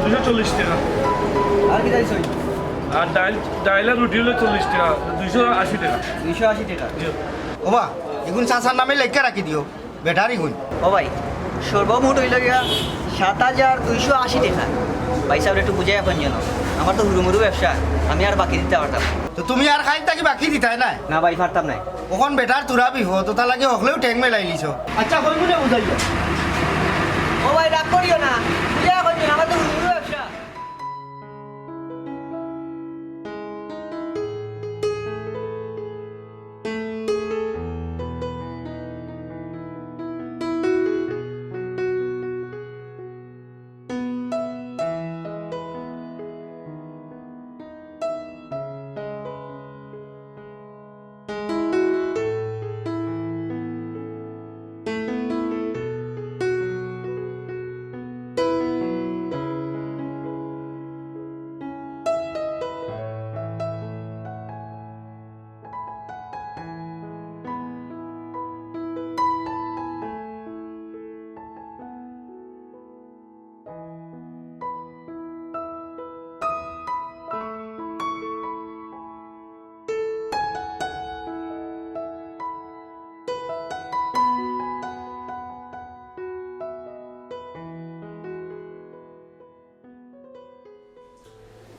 240 টাকা। আর কি চাইছো? আর ডাইল আর রুটি হলো 40 টাকা, 280 টাকা। 280 টাকা। ও বা এগুন চাচার নামে লেখা রাখি দিও বেটারি গুণ। ও ভাই সর্বমোট হইল গিয়া 7280 টাকা। ভাই সাহেব একটু বুঝাই এখন যেন, আমার তো হুড়ুমুড়ু ব্যবসা, আমি আর বাকি দিতে পারতাম না। তো তুমি আর খাই তাকি বাকি দিতাই না না ভাই পারতাম না। ওখন বেটার তুরা বিহ তো তা লাগে হকলেও ট্যাং মেলাই লিছ। আচ্ছা কই গুনে বুঝাইও। ও ভাই রাগ করিও না, বুঝাই এখন যেন, আমার তো হুড়ুমুড়ু ব্যবসা।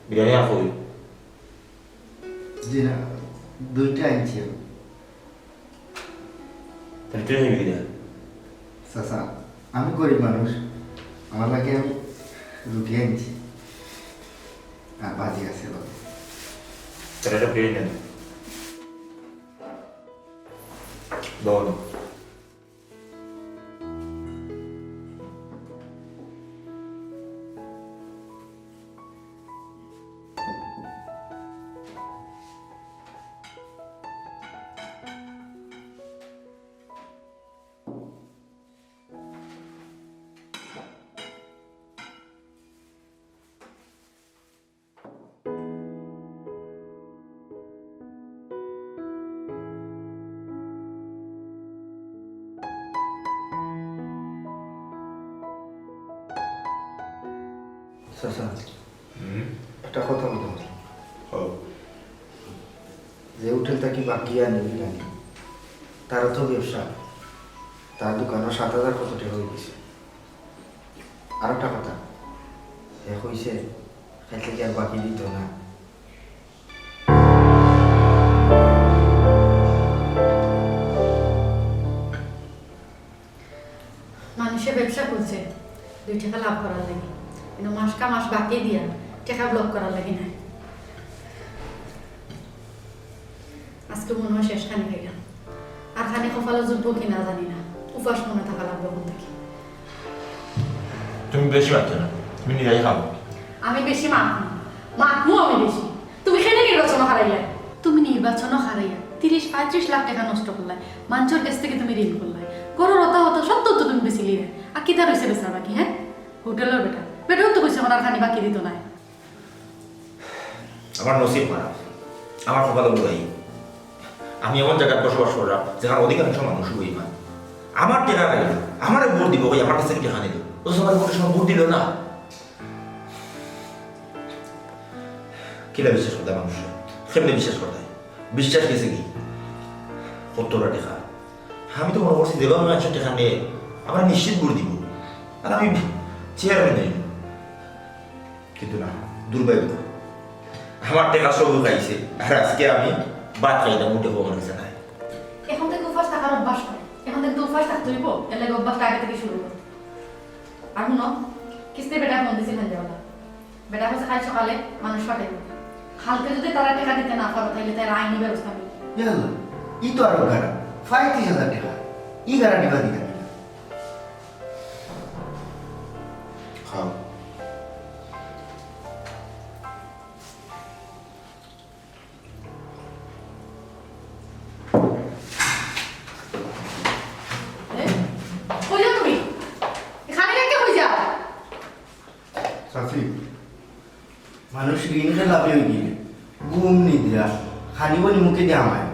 বিরিয়ানি আর কই জি না দুইটা আনছি তাহলে ট্রেনে নিবি কিনা চাচা আমি গরিব মানুষ আমার লাগে আমি রুটি আনছি আর ভাজি আছে তাহলে একটা প্লেট নেন বল চাচা একটা কথা বলুন যে হোটেল থাকি বাকি আনি বিরিয়ানি তারও তো ব্যবসা তার দোকানও 7,000 কত টাকা হয়ে গেছে আর একটা কথা এ হয়েছে খাইতে কি আর বাকি দিত না মানুষে ব্যবসা করছে 2 টাকা লাভ করার লাগে, কিন্তু মাস বাকি দিয়া টাকা ব্লক করার লাগে না। আজকে মনে হয় শেষ খানি হয়ে গেল, আর খানি কপালে জুটবো কিনা জানি না, উপাস মনে থাকা লাগবে কোন থেকে। তুমি বেশি পাচ্ছ না, তুমি নিজেই খাও। আমি বেশি মাখমু আমি বেশি। তুমি কেন নির্বাচন হারাইয়া? তুমি নির্বাচন হারাইয়া 30-35 লাখ টাকা নষ্ট করলাই, মানুষের কাছ থেকে তুমি ঋণ করলাই, গরুর হতা সব তো তুমি বেশি লিয়ে। আর কি তার হয়েছে বেচার বাকি? হ্যাঁ, হোটেলের বেটাও তো কইছে আমার খানি বাকি দিত নাই। আমার নসিব খারাপ, আমার কপালে বুড়াই। আমি এমন জায়গায় বসবাস করলাম যেখানে অধিকাংশ মানুষ বেঈমান। আমার টেকা গাইল আমার ভোট দিব, ওই আমার কাছ থেকে টেকা নিল, ও সবার ভোটের সময় ভোট দিল না। কিরা বিশ্বাস করতে মানুষ কেমনি বিশ্বাস করতে বিশ্বাস গেছে কি 70 টাকা। আমি তো মনে করছি যেভাবে মানুষের টাকা নিয়ে আমরা নিশ্চিত ভোট দিব আর আমি চেয়ারম্যান নেই, কিন্তু না, দুর্ভাগ্য আমার টাকা সব খাইছে আর আজকে আমি বাদ খাইতাম উঠে আমার কাছে নাই। এখন থেকে উপাস থাকার অভ্যাস করে, এখন থেকে তো উপাস থাকতে হইব, এর লাগে অভ্যাসটা আগে থেকে শুরু করো। আর শুনো, কিস্তির বেটা ফোন দিছি সন্ধ্যাবেলা, বেটা হচ্ছে কাল সকালে মানুষ ফাটাইব, হালকা যদি তারা টাকা দিতে না পারো তাহলে তার আইনি ব্যবস্থা নেই। ইয়াল্লা ই তো আরো খারাপ 35,000 টাকা ই গ্যারান্টি বাদি না খাও কই যাও তুমি? এখানে রেখে কই যাও? সাফি মানুষ ঋণ লাভে হয়ে গিয়ে ঘুম নিদ্রা খানিবনি মুখে দিয়ে আমায়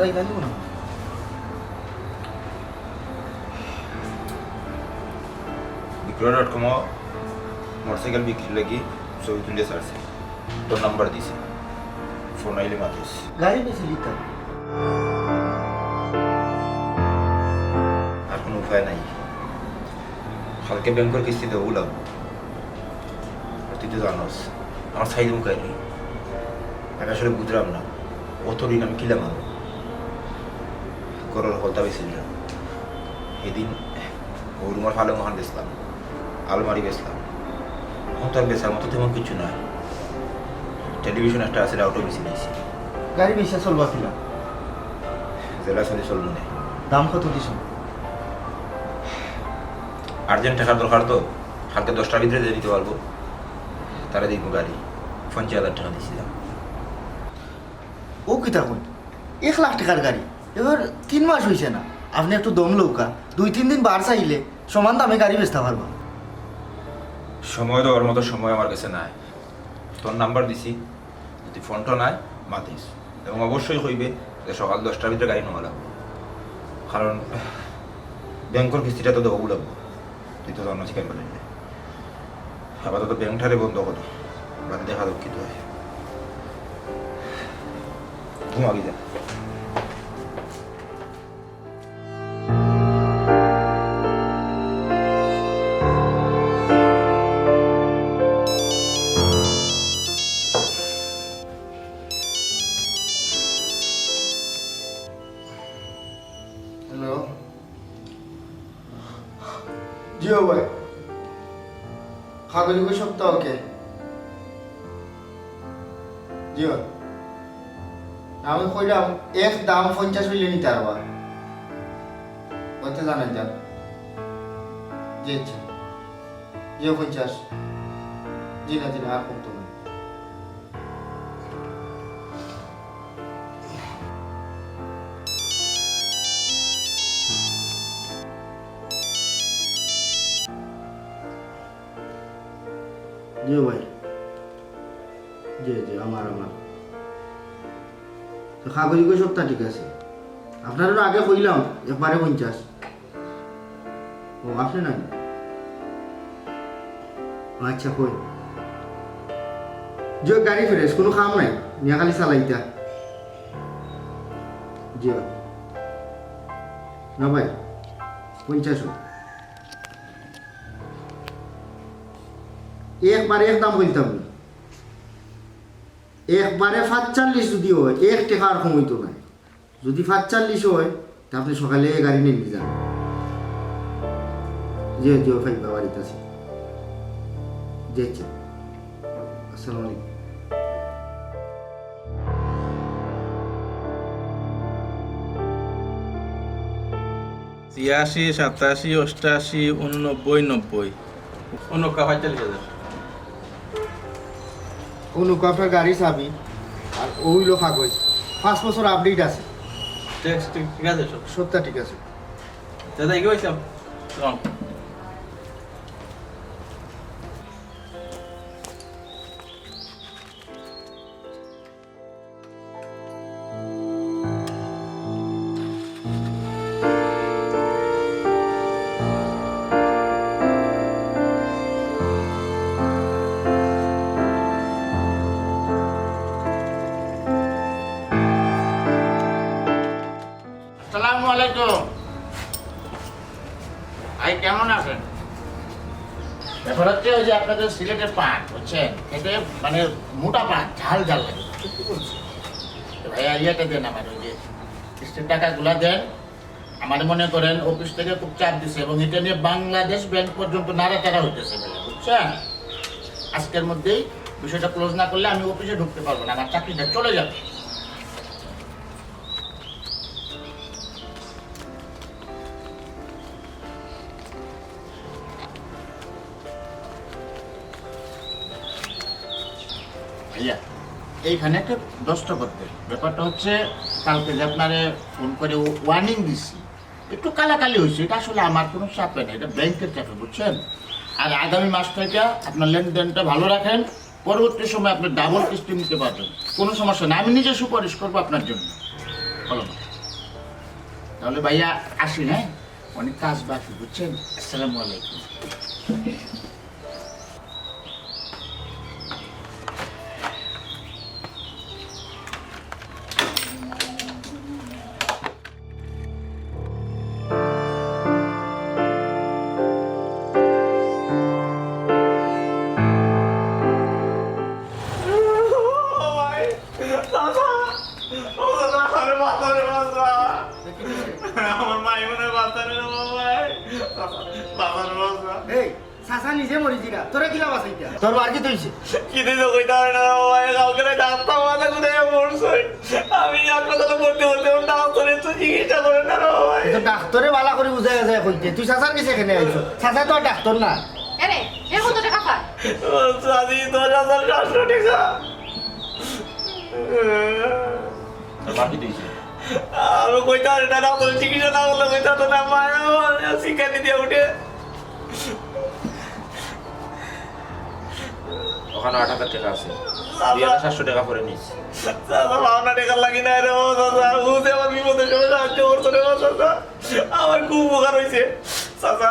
রাইখা দিব না বিক্রয়.com মোটরসাইকেল বিক্রি লাগি ছবি তুলে ছাড়ছে, তোর নাম্বার দিছে, ফোন আইলে মাতিস। গাড়ি বেশি দিতে আর কোনো উপায় নাই, কালকে ব্যাংকের কিস্তি দেবো লাগবো। তুই তো জানোস আমার সাইজ মুখাই নেই, আমি আসলে বুঝলাম না অত ঋণ আমি কিলাম আনো করার হলতা বেছিলাম। সেদিন ও রুমার ফালে মহান বেচলাম, আলমারি বেচলাম, এখন তো আর বেচার মতো তেমন কিছু নয়। টেলিভিশন একটা আছে, আউটো বেশি নিয়েছি, গাড়ি বেশি চলবা কিনা জেলা চলে চলবো না। দাম কত দিছ আর্জেন্ট টাকার দরকার তো, কালকে 10টার ভিতরে দিয়ে দিতে পারবো। তারা দেখবো গাড়ি 50,000 টাকা দিয়েছিলাম। ও কি তখন 1 লাখ টাকার গাড়ি, এবার 3 মাস হয়েছে না, আপনি একটু দম লৌকা 2-3 দিন বার চাইলে সমান দামে গাড়ি বেচতে পারবা। সময় দেওয়ার মতো সময় আমার কাছে নাই। তোর নাম্বার দিছি, যদি ফোনটা নাই মাতিস, এবং অবশ্যই কইবে যে সকাল 10টার ভিতরে গাড়ি নেওয়া লাগবে, কারণ ব্যাংকের কিস্তিটা তো দেবো লাগবো। তুই তো জানো কেন বলেন, আপাতত ব্যাংকটারে বন্ধ করি, বাদ দেখা দুঃখিত হয়। ঘুমাবি যা। হ্যালো, জিও ভাই, কাগজ সপ্তাহ ওকে জিও, আমি কইলাম এক দাম 50 হইলে নিতে পারবা, ওতে জানাই যান। জি আচ্ছা, জিও 50, জি না আর কমতো না। জিও ভাই, জি জি আমার তো কাগজ সবটা ঠিক আছে, আপনারও আগে কইলাম একবারে 50। ও আপনি নাই, আচ্ছা কই জিও গাড়ি ফ্রেশ, কোনো কাম নাই, নিয়ে খালি চালাইতা। জিও না ভাই 50 একবারে একদম বলতাম না, একবারে 45 যদি হয় 1 টাকা আর কমাইতো না। যদি 45 হয় তা আপনি সকালে গাড়ি নিয়ে যান। জি জিও ভাই বাড়িতে আছি। জি আচ্ছা, আসসালামু আলাইকুম। 86, 87, 88, 89, 90 উনকা 45,000। অনুক আপনার গাড়ি চাবি আর ওইলো কাগজ 5 বছর আপডেট আছে, টেক্সট ঠিক আছে সব? সবটা ঠিক আছে। দাদা এগিয়ে হইছাম। আসসালামু আলাইকুম। ভাই কেমন আছেন? ব্যাপার হচ্ছে ওই যে আপনাদের সিলেটের পাট বুঝছেন, এতে মানে মোটা পাট, ঝাল ঝাল লাগে। ভাই ইয়েটা দেন আমার, ওই যে কিস্তির টাকাগুলা দেন। আমার মনে করেন অফিস থেকে খুব চাপ দিছে এবং এটা নিয়ে বাংলাদেশ ব্যাংক পর্যন্ত নাড়াচাড়া হইতেছে ভাইয়া, বুঝছেন। আজকের মধ্যেই বিষয়টা ক্লোজ না করলে আমি অফিসে ঢুকতে পারবো না, আমার চাকরিটা চলে যাবে। ভাইয়া এইখানে একটা দস্ত করতে, ব্যাপারটা হচ্ছে কালকে যে আপনারে ফোন করে ওয়ার্নিং দিছি, একটু কালাকালি হয়েছে, এটা আসলে আমার কোনো চাপে নেই, এটা ব্যাংকের চাপে বুঝছেন। আর আগামী মাস থেকে আপনার লেনদেনটা ভালো রাখেন, পরবর্তী সময় আপনি ডাবল কিস্তি নিতে পারবেন, কোনো সমস্যা না, আমি নিজে সুপারিশ করবো আপনার জন্য। বলো না। তাহলে ভাইয়া আসি, হ্যাঁ? অনেক কাজ বাকি, বুঝছেন? আসসালামু আলাইকুম। আমার মাই মনে বাঁচারে রে বাবার বাবা এই সাসা নিজে মরিছি না তোরা কিলা বাসাইতা তোর আর কি তৈছে কি দিন কইতা না বাবা কাউকে ডাক্তার মাথা কোনে মরছই আমি হাসপাতালে ভর্তি হতে ডাক্তারে তো চিকিৎসা করে না বাবা তো ডাক্তারে বালা করে বুঝাই যায় কইতে তুই সাসার কাছে এখানে আইছো সাসা তো ডাক্তার না আরে এ কত টাকা পায় সাদি 2700 টাকা আমার কি দিয়েছে আমি কইতা না ডাক্তার চিকিৎসা না করলে কইতা তো না মায়া শিকানি দিয়ে উঠে ওখানে 8 টাকা আছে 2700 টাকা করে নিস দাদা ভাবনা টাকা লাগি না রে ও দাদা বুঝে আমার বিপদের সময় সাহায্য করতো রে দাদা আমার খুব উপকার হয়েছে দাদা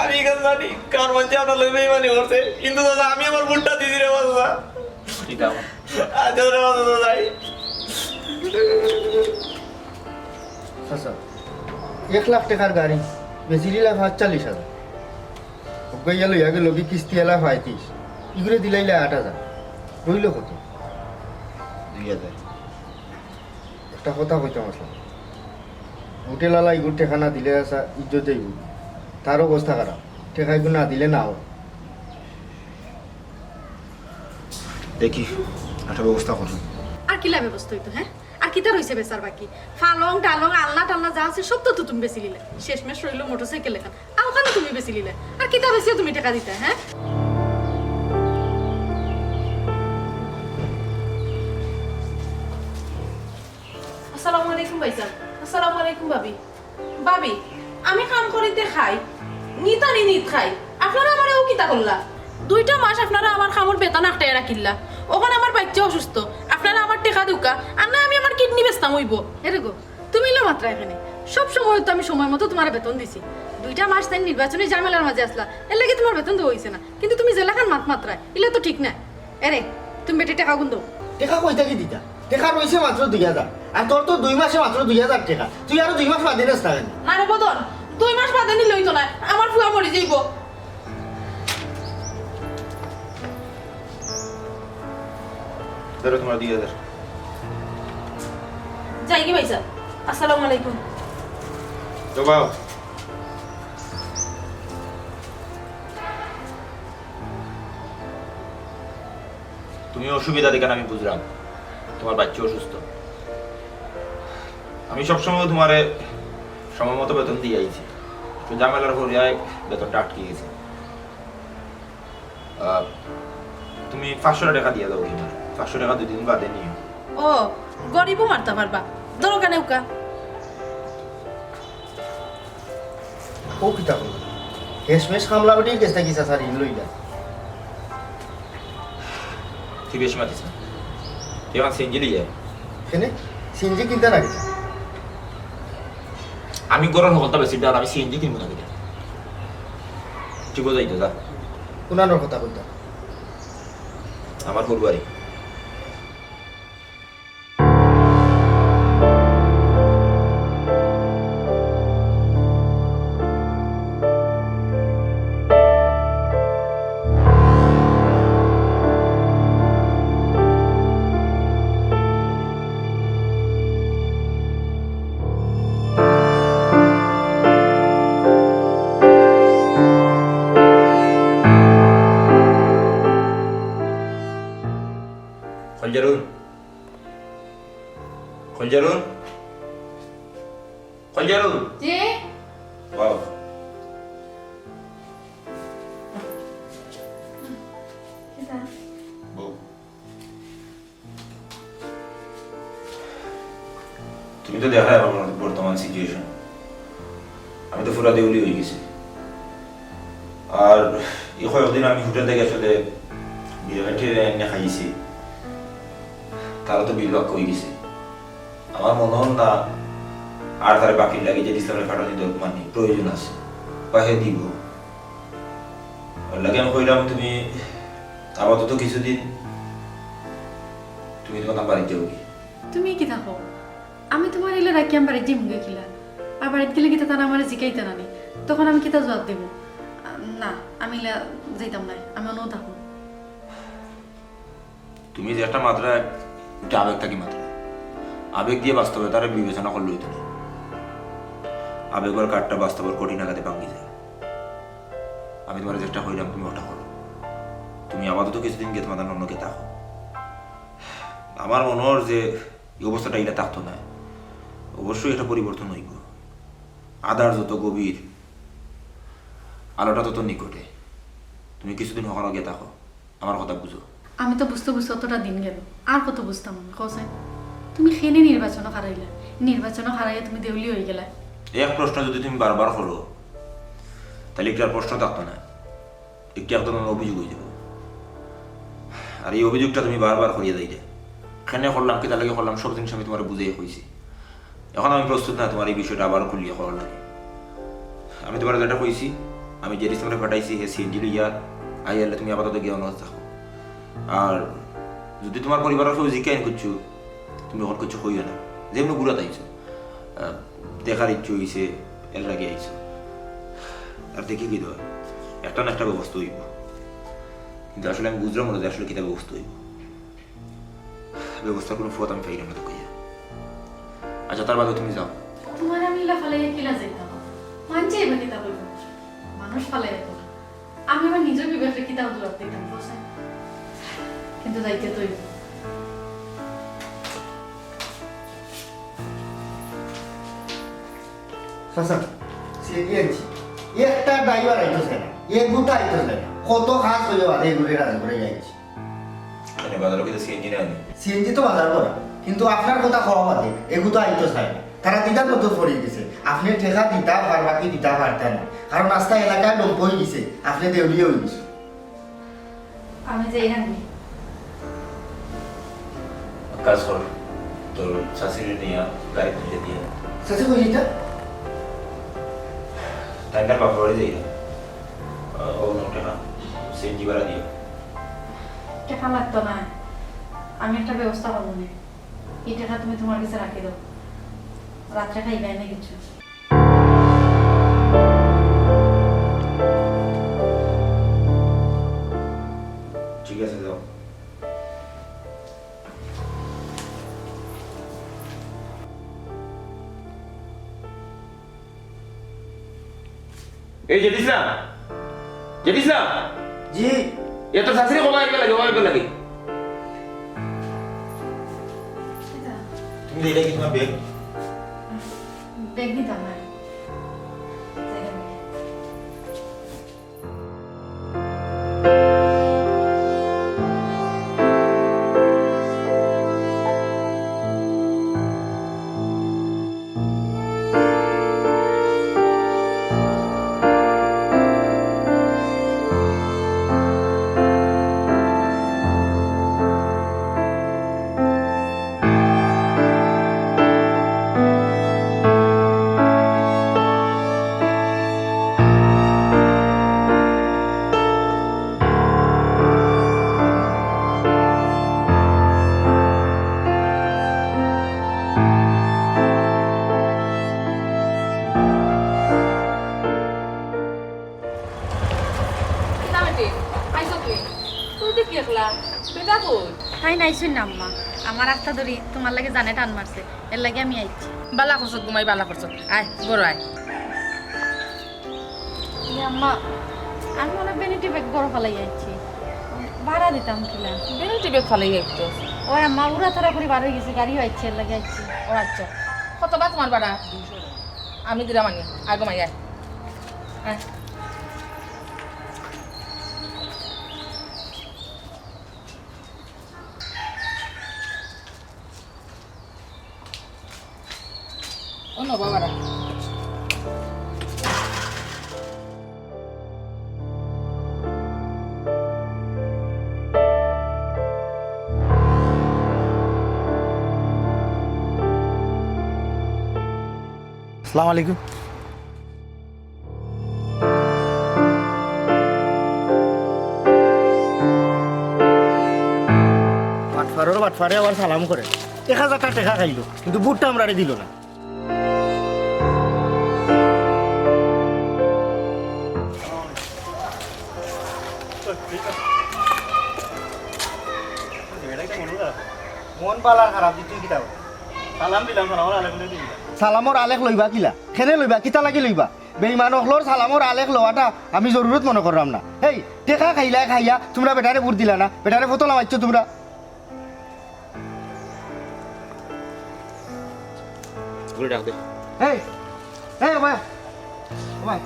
আমি এখানে জানি কার মধ্যে আপনার লোক বেইমানি করছে কিন্তু দাদা আমি আমার ভুলটা দিদি রে দাদা ঠিক আছে আচ্ছা রে দাদা যাই সাসা 1 লাখ টাকার গাড়ি বেশি দিলে 40,000 ওকে গেল ইয়াকে লগি কিস্তি এলা 35 ইগুলো দিলাইলে 8,000 রইল কত 2000 একটা কথা কইতাম আসলাম হোটেল আলা ইগুর টেকা না দিলে আসা ইজ্জত যাইব তার অবস্থা খারাপ টেকা ইগুলো না দিলে না হয় দেখি একটা ব্যবস্থা করুন আর কিলা ব্যবস্থা হইতো হ্যাঁ আর কিতা রইছে বেচার বাকি ফালং টালং আলনা টালনা যা আছে সব তো তুমি বেশি লিলে শেষমেশ রইল মোটরসাইকেল লেখান আর ওখানে তুমি বেশি লিলে আর কিতা বেশি তুমি টাকা দিতে হ্যাঁ আসসালামু আলাইকুম ভাইজান। আসসালামু আলাইকুম ভাবি। ভাবি, আমি কাম করিতে খাই, নিতানি নিত খাই। আপনারা আমারেও কিতা করলা? 2টা মাস আপনারা আমার খামর বেতন আটটায় রাখিল্লা। ওখানে আমার বাচ্চা অসুস্থ। আপনারা আমার টাকা দিউকা, আর না আমি আমার কিডনি বেচতাম হইব। এরে গো তুমি লো মাত্রা এখানে সব সময় তো আমি সময় মতো তোমার বেতন দিছি 2টা মাস তাই নির্বাচনী ঝামেলার মাঝে আসলা এর লাগে তোমার বেতন দেওয়া হইছে না কিন্তু তুমি জেলাখান মাত্রায় ইলে তো ঠিক না এরে তুমি বেটে টাকা গুন দাও টেকা কইতা কি দিতা টেকা রইছে মাত্র 2000 আর তোর তো 2 মাসে মাত্র 2000 টাকা তুই আরো 2 মাস বাদে নাস না না রে বদন, 2 মাস বাদে নিলে হইতো না। আমার ফুয়া মরে যাইব। ধরো তোমার 2000 যাই কি ভাইজান। আসসালামু আলাইকুম। তো বাও তুমি অসুবিধা দেখেন আমি বুঝলাম তোমার বাচ্চা অসুস্থ আমি সবসময় তোমারে সময় মতো বেতন দিয়ে আইছি তো ঝামেলার হরিয়ায় বেতনটা আটকে গেছে তুমি 500 টাকা দিয়ে দাও তোমার 500 টাকা 2 দিন বাদে নিও ও গরিবও মারতে পারবা, ধরো কানে উকা। ও কিতা কই কেশমেশ কামলা বটি কেসটা কিসা সারি লইলা তুই বেশি মাতিস না তুই আমার সেঞ্জেলি যায় কেনে সিনজি কিনতে না কিতা আমি গরম হকলটা বেশি ডাল আমি সিএনজি কিনবো না কিনা তুই বোঝাই তো যা কোনানোর কথা কইতা আমার ফুলবাড়ি খঞ্জারুন খঞ্জারুন খঞ্জারুন যে ওয়াও বউ তুমি তো দেখা আমার বর্তমান সিচুয়েশন আমি তো পুরা দেউলি হয়ে গেছি আর এই কয়েকদিন আমি হোটেল থেকে আসলে বিরিয়ানি এনে খাইছি তারা তো বিল বাক্য হয়ে গেছে আমার মনে হল না আর তার বাকি লাগে যে ইসলামের ফাটানি মানে প্রয়োজন আছে পাহে দিব লাগে আমি কইলাম তুমি আপাতত কিছুদিন তুমি তোমার বাড়ি যাও কি তুমি কি থাকো আমি তোমার এলে রাখি আমি বাড়িতে মুগে খিলা আর বাড়িতে গেলে কি তারা আমার জিকাইতে নানি তখন আমি কিতা জবাব দেব না আমি যাইতাম না আমি অন্য থাকবো তুমি যে একটা মাত্রায় এটা আবেগ থাকি মাত্রায় আবেগ দিয়ে বাস্তবে তারা বিবেচনা করলেই তুমি আবেগের কাঠটা বাস্তবের কঠিন আঘাতে ভাঙি যায় আমি তোমার চেষ্টা করিলাম তুমি ওটা করো তুমি আপাতত কিছুদিন গে তোমাদের অন্যকে থাকো আমার মনে হয় যে এই অবস্থাটা এটা থাকতো না অবশ্যই এটা পরিবর্তন হইব আদার যত গভীর আলোটা তত নিকটে তুমি কিছুদিন হকানো গে থাকো আমার কথা বুঝো আমি তো বুঝতে বুঝতে অতটা দিন গেল আর কত বুঝতাম আমি কসাই তুমি খেনে নির্বাচনও হারাইলা নির্বাচনও হারাইয়া তুমি দেউলি হয়ে গেলা এক প্রশ্ন যদি তুমি বারবার করো তাহলে একটি আর প্রশ্ন থাকতো না একটি একদম অভিযোগ হয়ে যাব আর এই অভিযোগটা তুমি বারবার করিয়ে দিই এখানে করলাম কি তার লাগে করলাম সব জিনিস আমি তোমার বুঝিয়ে কইছি এখন আমি প্রস্তুত না তোমার এই বিষয়টা আবার খুলিয়ে করার লাগে আমি তোমার যেটা কইছি আমি যে ডিসেম্বরে পাঠাইছি হে সিএনজি লইয়া আইয়ালে তুমি আপাতত গিয়ে অনুরোধ থাকো আর যদি তোমার পরিবারের কেউ জিজ্ঞাসা করছো তুমি ওর কিছু হইও না যেমন ঘুরাতে আইছো দেখার ইচ্ছু হয়েছে এর লাগে আইছো আর দেখি কি দেওয়া একটা না একটা ব্যবস্থা হইব কিন্তু আসলে আমি বুঝলাম না যে আসলে কিতা ব্যবস্থা হইব ব্যবস্থার কোনো ফত আমি পাইলাম না তো কইয়া আচ্ছা তার বাদে তুমি যাও তোমার আমি ইলা ফালাইয়া কিলা যাইতাম মানছে এবার কিতা বলবো মানুষ ফালাইয়া তো আমি আমার নিজের বিবেকে কিতাব জবাব দিতাম কসাই কিন্তু যাইতে তো চাচা সিএনজি আনছি একটা ড্রাইভার আইতেছে না এগুটা আইতেছে না কত খাস হয়ে যাবে এগুলো রাজি করে যাইছি এখানে বাজারে কিন্তু সিএনজি নেই সিএনজি তো বাজার করা কিন্তু আপনার কথা খাওয়া বাদে এগুলো আইতো চাই না তারা দিদার মতো পড়ে গেছে আপনি ঠেকা দিতা পারবা কি দিতা পারতেন না কারণ রাস্তা এলাকায় লোক হয়ে গেছে আপনি দেউলিয়ে হয়ে গেছে আমি যাই রাখবি কাজ কর তোর শাশুড়ি নিয়ে গাড়ি খুঁজে দিয়ে চাচা কইটা টাইমটা পাবো বাড়ি যাই ও নোটে না সিএনজি ভাড়া দিয়ে টাকা লাগতো না আমি একটা ব্যবস্থা করবো না এই টাকা তুমি তোমার কাছে রাখি দাও রাত্রে খাইবে না কিছু ঠিক আছে যাও এই জেডিসা জি এ তো শাশুড়ি কমাই লাগে লাগে তুমি দিলে কি তোমার ব্যাগ ব্যাগ নিতাম না তাই নাইছুন না আম্মা আমার রাস্তা ধরি তোমার লাগে জানে টান মারছে এর লাগে আমি আইছি বালা করছত ঘুমাই বালা করছত আয় বড় আয় আম্মা আমি মনে বেনিটি ব্যাগ বড় ফেলাই আইছি ভাড়া দিতাম কিলা বেরোটি বেগ ফালাই একটু ওই আম্মা উড়া তারা করে বার হয়ে গেছে গাড়িও আইছে এর লাগে আইছি ও আচ্ছা কত বা তোমার বাড়া আমি দিলাম আগে আগে মাই আয় আয় ও না বাবারা আসসালামু আলাইকুম। বাটফারে আবার সালাম করে 1000 টাকা খাইলো, কিন্তু বুটটা আমরা দিল না। মন পালা খারাপ দি তুই কিতা সালাম দিলাম সালাম আলাইকুম দিলাম সালামর আলেখ লইবা কিলা খেনে লইবা কিতা লাগি লইবা বেইমান হলর সালামর আলেখ লওয়াটা আমি জরুরত মনে করলাম না। এই টেকা খাইয়া তোমরা বেটারে বুট দিলা না, বেটারে ফতলা মারছো তোমরা। এই এই ভাই ভাই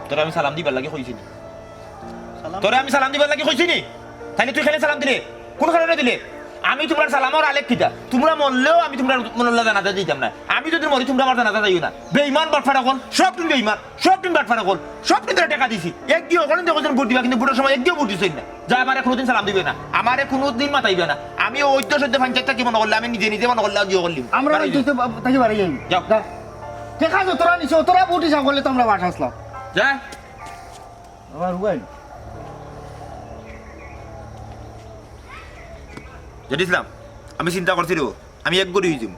তোরা আমি সালাম দিবার লাগে কইছি নি? তোরা আমি সালাম দিবার লাগে কইছি নি? তাইলে তুই খেলে সালাম দিলে কোন কারণে দিলে? আমি তোমার সালামর আলেক কিতা, তোমরা মরলেও আমি তোমরা মনল্লা জানাজা দিতাম না। আমি যদি মরি তোমরা আমার জানাজা যাইও না। বেঈমান বাটফারা কোন সব তুমি বেঈমান, সব তুমি বাটফারা কোন সব তুমি টাকা দিছি। এক দিও কোন দেখো ভোট দিবা, কিন্তু ভোটের সময় এক দিও ভোট দিছই না। যা আমারে কোনোদিন সালাম দিবে না, আমারে কোনোদিন মাতাইবে না। আমি ঐদ্য সদ্য পঞ্চায়েতটা কি মনে করলে আমি নিজে নিজে মনে করলে দিও করলিম। আমরা তাকে বাড়ি যাই যাও দেখা যা তোরা নিছো, তোরা বুট হিসাব করলে তো আমরা বাট আসলাম। যা আমার হুয়াই যদি ইসলাম আমি চিন্তা করছি রে, আমি এক গড়ি হয়ে যাব।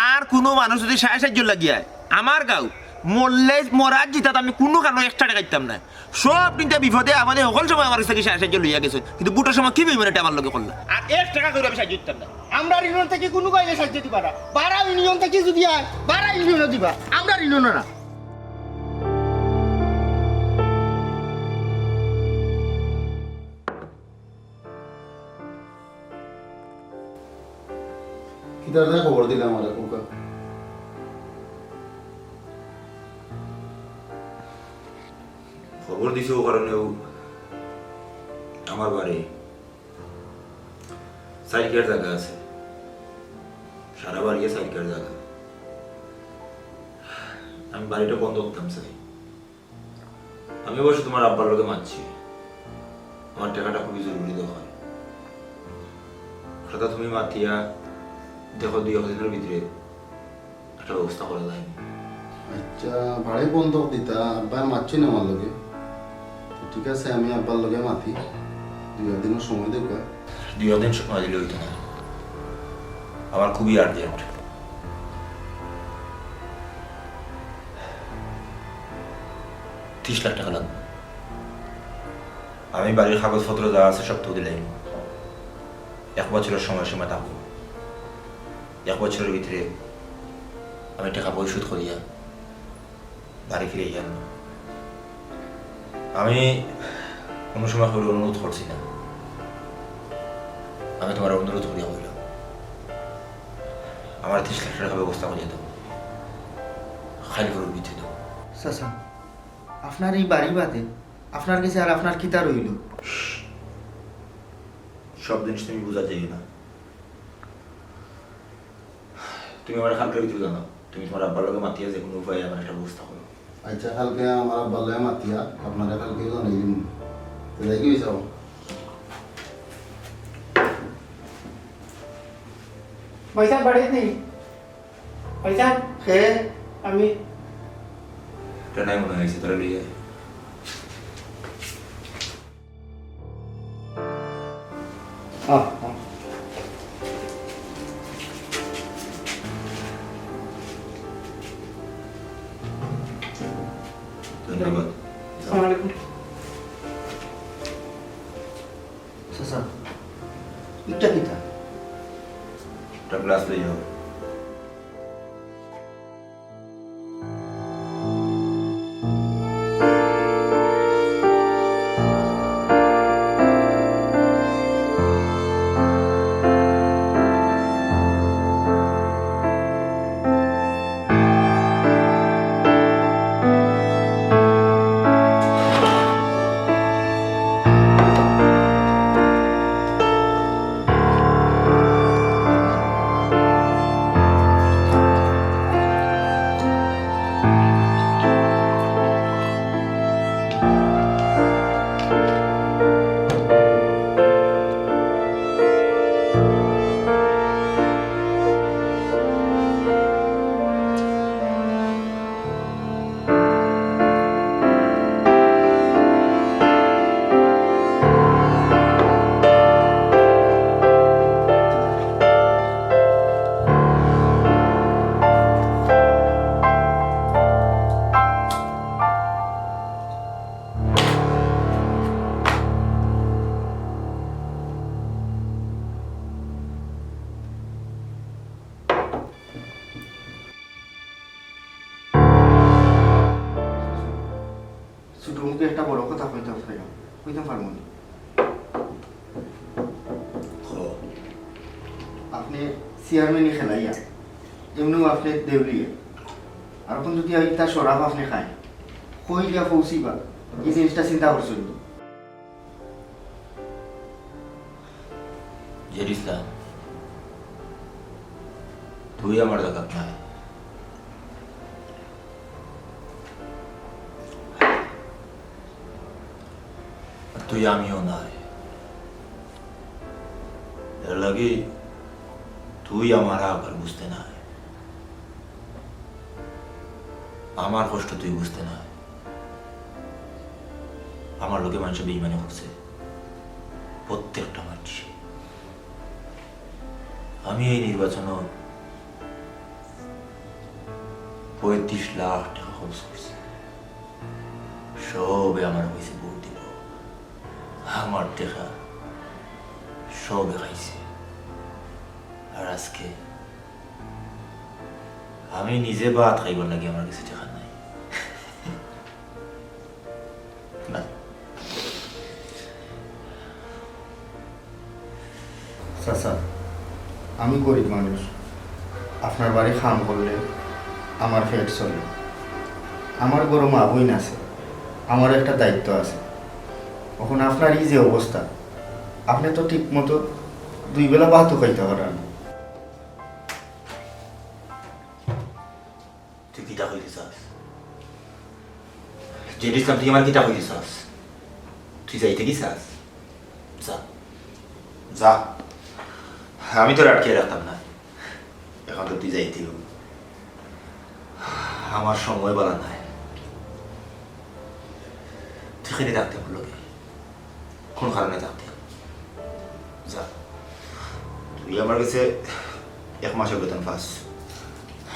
আর কোনো মানুষ যদি সাহায্য লাগিয়া আমার গাঁও মরলে মরার জিতাত আমি কোনো কারণে এক্সট্রা টাকা দিতাম না। সব কিন্তু বিপদে আমাদের সকল সময় আমার কাছে সাহায্য লইয়া গেছে, কিন্তু বুটের সময় কি বেইমানে আমার লগে করলা। আর 1 টাকা করে আমি সাহায্য দিতাম না। আমরা ইউনিয়ন থেকে কোনো কাজে সাহায্য দিবা না। 12 ইউনিয়ন থেকে যদি আয় 12 ইউনিয়ন দিবা, আমরা ইউনিয়ন না। কিতার খবর দিলাম আমার কুকা খবর দিছে ও কারণেও আমার বাড়ি সাইকের জায়গা আছে, সারা বাড়ি সাইকের জায়গা। আমি বাড়িটা বন্ধ করতাম চাই। আমি অবশ্য তোমার আব্বার লোকে মানছি, আমার টাকাটা খুবই জরুরি দরকার। হঠাৎ তুমি মাতিয়া দেখো 2 দিনের ভিতরে একটা ব্যবস্থা করা যায়। আচ্ছা ভাড়ে বন্ধ দিতা আব্বা মারছি না আমার লগে, ঠিক আছে আমি আব্বার লগে মাতি 2 দিনের সময় দেব। 2 দিন সময় দিলে হইতো না, আমার খুবই আর্জেন্ট। $30 লাখ লাগবে। আমি বাড়ির কাগজপত্র যা আছে সব তো দিলাম। 1 বছরের সময়সীমা থাকবো। 1 বছরের ভিতরে আমি টাকা পরিশোধ করিয়া বাড়ি ফিরে যাব। আমি কোনো সময় করে অনুরোধ করছি না, আমি তোমার অনুরোধ করিয়া বললাম আমার 30 লাখ টাকা ব্যবস্থা করে দেবো, খালি করে দিতে দেবো। চাচা আপনার এই বাড়ি বাদে আপনার কাছে আর আপনার কিতা রইল? সব জিনিস তুমি বোঝা যাই না। তুমি আমার খালকের ভিতরে জানো, তুমি তোমার আব্বার লোকে মাতিয়া যে কোনো উপায়ে আমার একটা ব্যবস্থা করো। আচ্ছা কালকে আমার আব্বার লগে মাতিয়া আপনারা কালকে জানাই দিন এটাই কি হয়েছে? পয়সা বাড়িয়ে নেই পয়সা খেয়ে আমি এটা নাই মনে হয়েছে তোরা লিয়ে ধন্যবাদ। চাচা এটা কিতা? একটা গ্লাস লই যাও। কইতাম পারবো না। আপনি চেয়ারম্যানই খেলাইয়া এমনিও আপনি দেউলিয়ে আর এখন যদি তার সরাব আপনি খায় কই গিয়া পৌঁছিবা এই জিনিসটা চিন্তা করছেন? জেরিসলাম, তুই আমার জায়গাত নাই। তুই আমিও নাই। এর লাগে তুই আমার আবার বুঝতে নাই, আমার কষ্ট তুই বুঝতে নাই। আমার লোকে মানুষ বেইমানি করছে, প্রত্যেকটা মানুষ। আমি এই নির্বাচন 35 লাখ টাকা খরচ করছি, সবে আমার হয়েছে ভোট দিব। আমার টাকা সবে খাইছে, আর আজকে আমি নিজে ভাত খাইব নাকি আমার কাছে টাকা নাই। না, চাচা আমি গরিব মানুষ, আপনার বাড়ি খাম করলে আমার পেট চলে। আমার গরম আবইন আছে, আমার একটা দায়িত্ব আছে। এখন আপনার এই যে অবস্থা, আপনি তো ঠিক মতো 2 বেলা ভাতও খাইতে পারেন না। তুই কিটা হইতে চাস? জেরিসলাম, তুই আমার কিটা হইতে চাস? তুই যাইতে কি চাস? যা যা, আমি তোর আটকে রাখতাম না। এখন তো তুই যাইতে হবে। আমার সময় বলা নাই, তুই খেলে থাকতে বললো কোন কারণে থাকতে? যা, তুই আমার কাছে 1 মাসের বেতন পাস,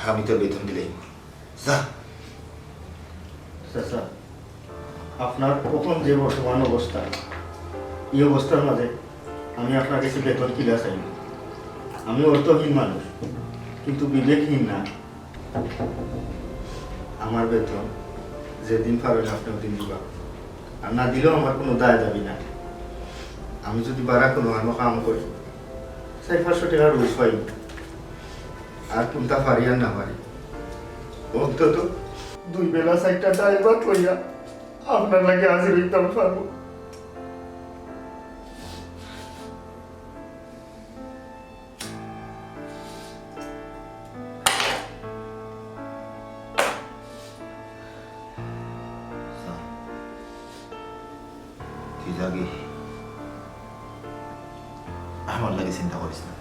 আমি তোর বেতন দিলেই যা। চাচা আপনার কখন যে বর্তমান অবস্থা, এই অবস্থার মাঝে আমি আপনার কাছে বেতন কিলা চাই। আমি অর্থহীন মানুষ, কিন্তু বিবেকহীন না। আমার বেতন যেদিন পাবেন আপনি ওদিন দিবা, আর না দিলেও আমার কোনো দায় দাবি না। আমি যদি বারা কোনো আমি কাম করি 400-500 টাকা রোজ পাই, আর কোনটা পারি আর না পারি, অন্তত 2 বেলা 4টা ডাল ভাত লইয়া আপনার লাগে হাজির হইতাম পারবো। তুই যাবি, আমার লাগে চিন্তা করিস না।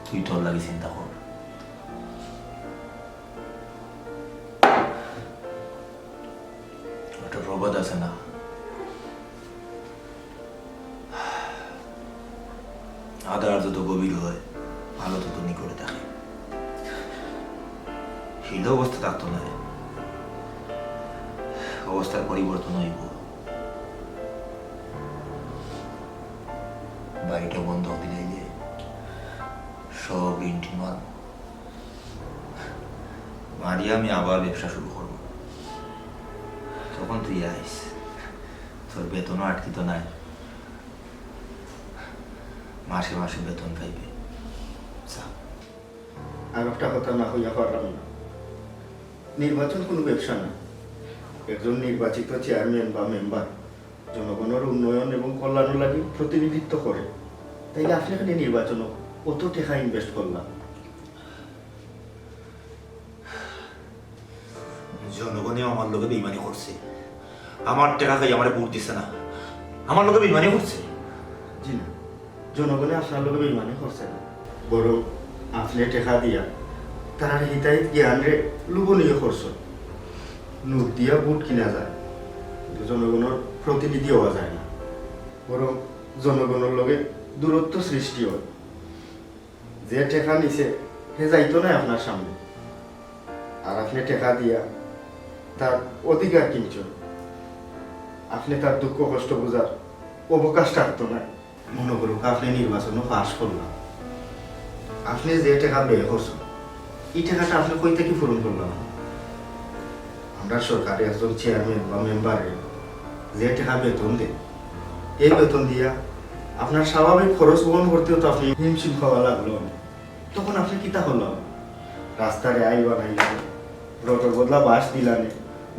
তুই তোর লাগে চিন্তা কর। একটা প্রবাদ আছে না, আধার যত গভীর হয় আলো তত নিকটে থাকে। হিল অবস্থা থাকতো না, অবস্থার পরিবর্তন হইব। বাড়িটা বন্ধ দিলে সব ইন্টি মারিয়া আমি আবার ব্যবসা শুরু করব। তখন তুই আইস, তোর বেতনও আটকিত নাই, মাসে মাসে বেতন পাইবে। আর একটা কথা না হইয়া পারলাম না, নির্বাচন কোনো ব্যবসা না। একজন নির্বাচিত চেয়ারম্যান বা মেম্বার জনগণের উন্নয়ন এবং কল্যাণ লাগি প্রতিনিধিত্ব করে, তাইলে আপনি এখানে নির্বাচন কত টাকা ইনভেস্ট করলাম? জনগণে আমার লোকে বেইমানি করছে, আমার টাকা খাই আমার ভোট দিচ্ছে না, আমার লোকে বেইমানি করছে। জি না, জনগণে আপনার লোকে বেইমানি করছে না, বরং আপনি টাকা দিয়া তারা হিতাই জ্ঞান রে লোভনীয় করছে। নোট দিয়া ভোট কিনা যায়, জনগণের প্রতিনিধি হওয়া যায় না, বরং জনগণের লগে দূরত্ব সৃষ্টি হয়। যে টাকা নিছে সে যাইতো না আপনার সামনে, আর আপনি টাকা দিয়া তার অধিকার কিনছেন। আপনি তার দুঃখ কষ্ট বোঝার অবকাশ থাকতো না। মনে করুক আপনি নির্বাচনও পাশ করলাম, আপনি যে টাকা ব্যয় করছেন এই টাকাটা আপনি কই থেকে পূরণ করলাম? আমরা সরকারি একজন চেয়ারম্যান বা মেম্বারে যে টাকা বেতন দেন এই বেতন দিয়া আপনার স্বাভাবিক খরচ বহন করতেও তো আপনি হিমশিম খাওয়া লাগলো তখন আপনি কিতা করলাম রাস্তায় আই বানাইলেন রোডের বদলা বাস দিলানে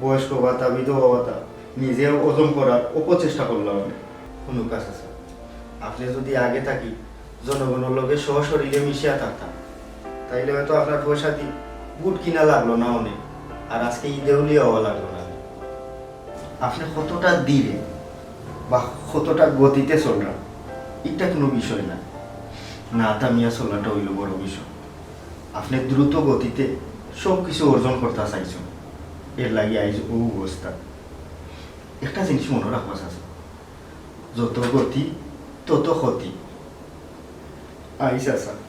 বয়স্ক ভাতা বিধবা ভাতা নিজেও ওজন করার অপচেষ্টা করলাম কোনো কাজ আছে আপনি যদি আগে থাকি জনগণের লগে সশরীরে মিশিয়া থাকতাম তাইলে হয়তো আপনার পয়সা দিয়ে বুট কিনা লাগলো না অনেক আর আজকে ঈদেউলিয়া হওয়া লাগলো না আপনি কতটা দিলে বা কতটা গতিতে চলরা এটা কোনো বিষয় না না থামিয়া চলাটা হইল বড় বিষয় আপনি দ্রুত গতিতে সব কিছু অর্জন করতে চাইছেন এর লাগি আইজ ও অবস্থা একটা জিনিস মনে রাখবা আছে যত গতি তত ক্ষতি আইসা স্যার